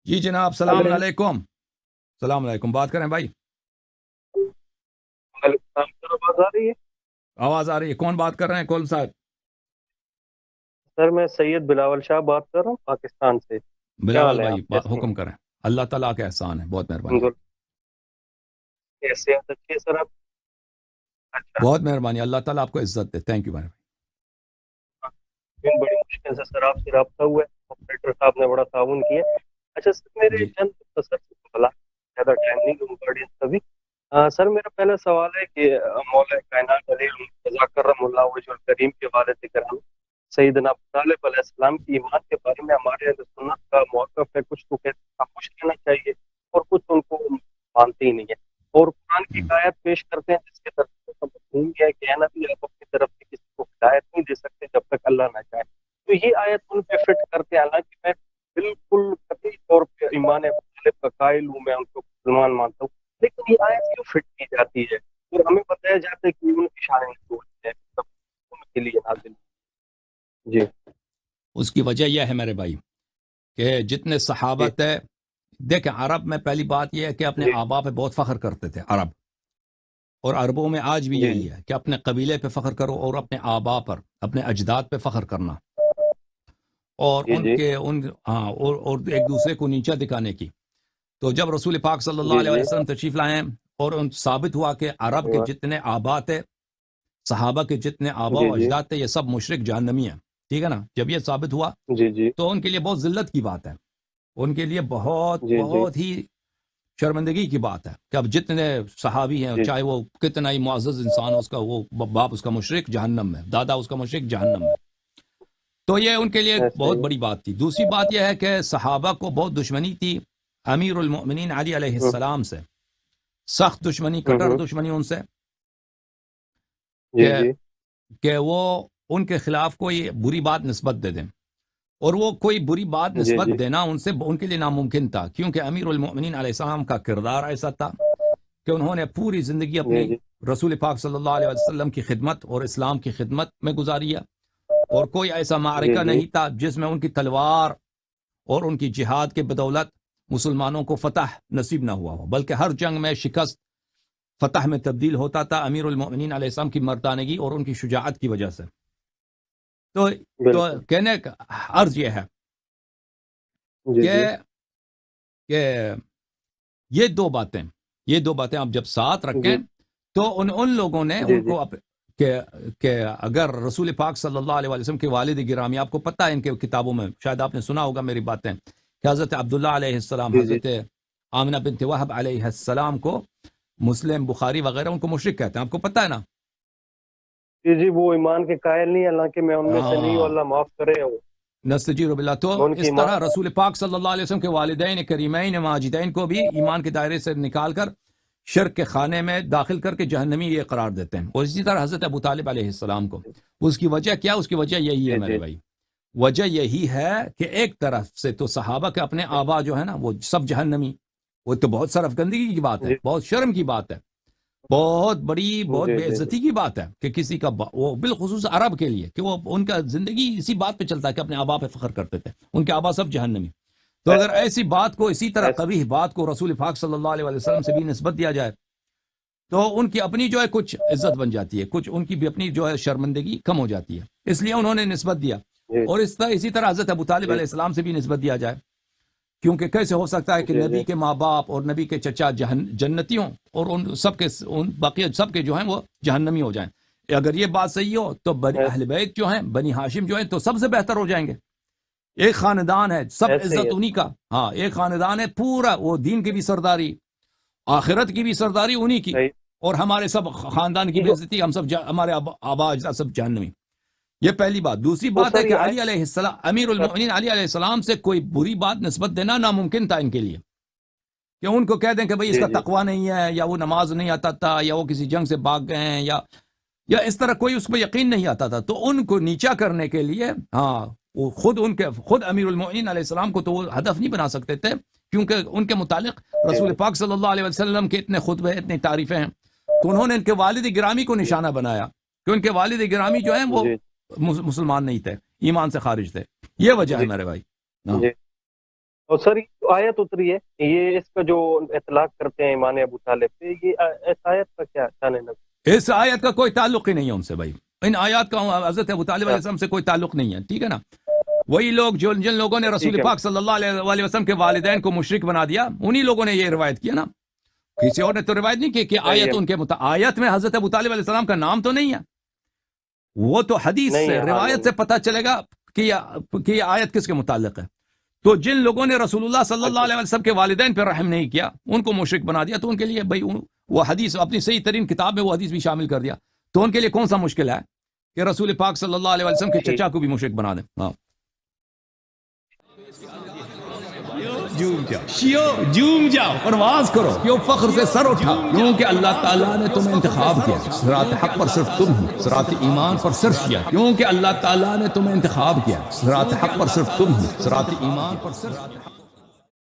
جی جناب، سلام علیکم. سلام علیکم، بات کریں بھائی. آواز آ رہی ہے؟ آواز آ رہی ہے. کون بات کر رہے ہیں کول صاحب؟ سر میں سید بلاول شاہ بات کر رہا ہوں پاکستان سے. کیا بلاول حال ہے؟ بھائی آپ کیسے ہیں؟ حکم کریں. اللہ تعالیٰ کا احسان ہے، بہت مہربانی. الحمد للہ. کیسے ہیں؟ اچھے ہیں سر آپ؟ اچھا. بہت مہربانی، اللہ تعالیٰ آپ کو عزت دے. تھینک یو بھائی. بڑی مشکل سے سر آپ سے رابطہ ہوا ہے، آپریٹر صاحب نے بڑا تعاون کیا. اچھا سر، میرے جی چند مختصر سے سوالات، زیادہ ٹائم نہیں لوں گا ابھی. سر میرا پہلا سوال ہے کہ مولا کائنات علی المرتضیٰ کرم اللہ وجہ الکریم کے والد کرام سیدنا ابو طالب علیہ السلام کی ایمان کے بارے میں ہمارے اہل سنت کا موقف ہے. کچھ تو کہتے ہیں خاموش رہنا چاہیے اور کچھ ان کو مانتے ہی نہیں ہے، اور قرآن کی آیت پیش کرتے ہیں جس کے طرف کا مفہوم یہ ہے کہ اے نبی آپ اپنی طرف سے کسی کو ہدایت نہیں دے سکتے جب تک اللہ نہ چاہے. تو یہ آیت ان پہ فٹ کرتے ہیں، حالانکہ میں بالکل قطعی طور پہ ایمان ابو طالب کا قائل ہوں، میں ان کو مسلمان مانتا ہوں، لیکن یہ آیت کیوں فٹ کی جاتی ہے اور ہمیں بتایا جاتا ہے کہ ان کی شان ہے ان کے لیے نازل. جی اس کی وجہ یہ ہے میرے بھائی کہ جتنے صحابہ جی تھے، دیکھیں عرب میں پہلی بات یہ ہے کہ اپنے جی آبا پہ بہت فخر کرتے تھے عرب، اور عربوں میں آج بھی جی جی یہی ہے کہ اپنے قبیلے پہ فخر کرو اور اپنے آبا پر، اپنے اجداد پہ فخر کرنا، اور جی ان جی کے ان ہاں اور ایک دوسرے کو نیچا دکھانے کی. تو جب رسول پاک صلی اللہ جی علیہ جی وسلم تشریف لائے اور ان ثابت ہوا کہ عرب کے جتنے آبا تھے، صحابہ کے جتنے آبا جی و جی اجداد تھے، یہ سب مشرک جہنمی ہیں. ٹھیک ہے نا؟ جب یہ ثابت ہوا جی جی تو ان کے لیے بہت ذلت کی بات ہے، ان کے لیے بہت جی جی بہت ہی شرمندگی کی بات ہے کہ اب جتنے صحابی ہیں، جی چاہے وہ کتنا ہی معزز انسان ہو، اس کا وہ باپ اس کا مشرک جہنم میں، دادا اس کا مشرک جہنم میں. تو یہ ان کے لیے ایسے بہت ہی بڑی بات تھی. دوسری بات یہ ہے کہ صحابہ کو بہت دشمنی تھی امیر المؤمنین علی علیہ ہے. السلام سے، سخت دشمنی، ہوں کٹر ہوں. دشمنی ان سے، جی کہ جی کہ وہ ان کے خلاف کوئی بری بات نسبت دے دیں، اور وہ کوئی بری بات جی نسبت جی دینا ان کے لیے ناممکن تھا، کیونکہ امیر المؤمنین علیہ السلام کا کردار ایسا تھا کہ انہوں نے پوری زندگی جی اپنی جی رسول پاک صلی اللہ علیہ وسلم کی خدمت اور اسلام کی خدمت میں گزاری ہے، اور کوئی ایسا جی معرکہ جی نہیں تھا جس میں ان کی تلوار اور ان کی جہاد کے بدولت مسلمانوں کو فتح نصیب نہ ہوا ہو، بلکہ ہر جنگ میں شکست فتح میں تبدیل ہوتا تھا امیر المؤمنین علیہ السلام کی مردانگی اور ان کی شجاعت کی وجہ سے. تو تو بالکل. کہنے کا عرض یہ ہے جی کہ جی کہ یہ دو باتیں آپ جب ساتھ رکھیں جی تو ان لوگوں نے جی ان جی کو کہ اگر رسول پاک صلی اللہ علیہ وسلم کے والد گرامی، آپ کو پتہ ہے ان کے کتابوں میں شاید آپ نے سنا ہوگا میری باتیں، کہ حضرت عبداللہ علیہ السلام، جی جی حضرت آمنہ بنت وہب علیہ السلام کو مسلم بخاری وغیرہ ان کو مشرک کہتے ہیں، آپ کو پتہ ہے نا؟ جی جی وہ ایمان کے قائل نہیں، اللہ کہ میں ان میں سے نہیں ہوں، ہاں، اللہ معاف کرے. وہ نستجیر باللہ. تو میں ان کی اس ایمان. طرح رسول پاک صلی اللہ علیہ وسلم کے والدین کریمین ماجدین کو بھی ایمان کے دائرے سے نکال کر شرک کے خانے میں داخل کر کے جہنمی یہ قرار دیتے ہیں، اور اسی طرح حضرت ابو طالب علیہ السلام کو. اس کی وجہ کیا؟ اس کی وجہ یہی ہے جی میرے جی بھائی، وجہ یہی ہے کہ ایک طرف سے تو صحابہ کے اپنے آبا جو ہے نا وہ سب جہنمی، وہ تو بہت شرف گندگی کی بات ہے، جی بہت شرم کی بات ہے، بہت بڑی، بہت جی بے جی عزتی کی بات ہے کہ کسی کا وہ بالخصوص عرب کے لیے، کہ وہ ان کا زندگی اسی بات پہ چلتا ہے کہ اپنے آبا پہ فخر کرتے تھے، ان کے آبا سب جہنمی. تو اگر ایسی بات کو، اسی طرح قبیح بات کو رسول پاک صلی اللہ علیہ وسلم سے بھی نسبت دیا جائے تو ان کی اپنی جو ہے کچھ عزت بن جاتی ہے، کچھ ان کی بھی اپنی جو ہے شرمندگی کم ہو جاتی ہے، اس لیے انہوں نے نسبت دیا. جی اور اسی طرح حضرت ابو طالب جی علیہ السلام سے بھی نسبت دیا جائے، کیونکہ کیسے ہو سکتا ہے کہ جی نبی جی کے ماں باپ اور نبی کے چچا جنتیوں اور ان سب کے ان باقی سب کے جو ہیں وہ جہنمی ہو جائیں؟ اگر یہ بات صحیح ہو تو بنی اہل بیت جو ہیں، بنی ہاشم جو ہیں، تو سب سے بہتر ہو جائیں گے. ایک خاندان ہے، سب ایسے ہی عزت ہے. انہی کا. ہاں، ایک خاندان ہے پورا، وہ دین کی بھی سرداری، آخرت کی بھی سرداری انہی کی، صحیح. اور ہمارے سب خاندان کی یہ بے عزتی، ہم سب ہمارے آبا اجداد سب جہنمی. یہ پہلی بات. دوسری تو بات ہے سر کہ یہ علی علیہ السلام، امیر المؤمنین علی علیہ السلام سے کوئی بری بات نسبت دینا ناممکن تھا ان کے لیے، کہ ان کو کہہ دیں کہ بھئی اس جی کا جی تقوی نہیں ہے، یا وہ نماز نہیں آتا تھا، یا وہ کسی جنگ سے بھاگ گئے ہیں، یا اس طرح کوئی اس پہ یقین نہیں آتا تھا، تو ان کو نیچا کرنے کے لیے ہاں وہ خود امیر المؤمنین علیہ السلام کو تو وہ ہدف نہیں بنا سکتے تھے، کیونکہ ان کے متعلق جی رسول جی پاک صلی اللہ علیہ وسلم کے اتنے خطبے، اتنی تعریفیں ہیں. تو انہوں نے ان کے والد گرامی کو جی نشانہ بنایا کہ ان کے والد گرامی جو ہیں وہ جی مسلمان نہیں تھے، ایمان سے خارج تھے. یہ وجہ ہے جی میرے بھائی. ہاں جی اور سر یہ آیت اتری ہے، یہ اس کا جو اطلاق کرتے ہیں ایمان ابو طالب پہ، یہ اس آیت کا کیا شان نزول؟ اس آیت کا کوئی تعلق ہی نہیں ہے ان سے بھائی، ان آیات کا حضرت ابو طالب علیہ السلام سے کوئی تعلق نہیں ہے، ٹھیک ہے نا؟ وہی لوگ جن لوگوں نے رسول پاک صلی اللہ علیہ وسلم کے والدین کو مشرک بنا دیا، انہی لوگوں نے یہ روایت کیا نا، کسی اور نے تو روایت نہیں کی کہ آیت ان کے آیت میں حضرت ابو طالب علیہ السلام کا نام تو نہیں ہے، وہ تو حدیث سے روایت سے پتہ چلے گا کہ یہ آیت کس کے متعلق ہے۔ تو جن لوگوں نے رسول اللہ صلی اللہ علیہ وسلم کے والدین پر رحم نہیں کیا، ان کو مشرک بنا دیا، تو ان کے لیے بھائی وہ حدیث اپنی صحیح ترین کتاب میں وہ حدیث بھی شامل کر دیا، تو ان کے لیے کون سا مشکل ہے کہ رسول پاک صلی اللہ علیہ وسلم کے چچا کو بھی مشرک بنا دیں؟ ہاں جوم جاؤ پرواز کرو، کیوں فخر سے سر اٹھا، کیونکہ اللہ تعالیٰ نے تمہیں انتخاب کیا، صراط حق پر صرف تم ہو، صراط ایمان پر صرف کیا، کیونکہ اللہ تعالیٰ نے تمہیں انتخاب کیا، صراط حق پر صرف تم ہو، صراط ایمان پر صرف